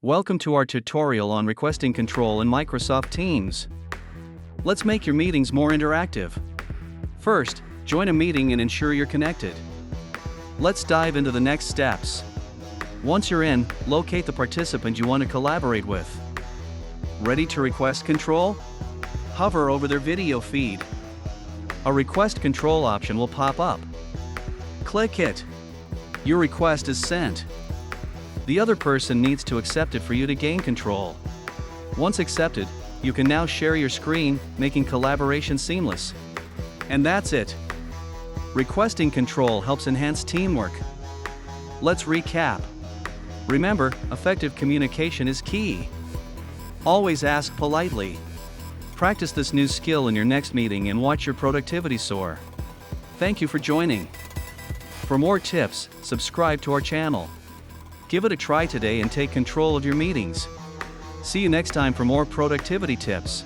Welcome to our tutorial on requesting control in Microsoft Teams. Let's make your meetings more interactive. First, join a meeting and ensure you're connected. Let's dive into the next steps. Once you're in, locate the participant you want to collaborate with. Ready to request control? Hover over their video feed. A request control option will pop up. Click it. Your request is sent. The other person needs to accept it for you to gain control. Once accepted, you can now share your screen, making collaboration seamless. And that's it. Requesting control helps enhance teamwork. Let's recap. Remember, effective communication is key. Always ask politely. Practice this new skill in your next meeting and watch your productivity soar. Thank you for joining. For more tips, subscribe to our channel. Give it a try today and take control of your meetings. See you next time for more productivity tips.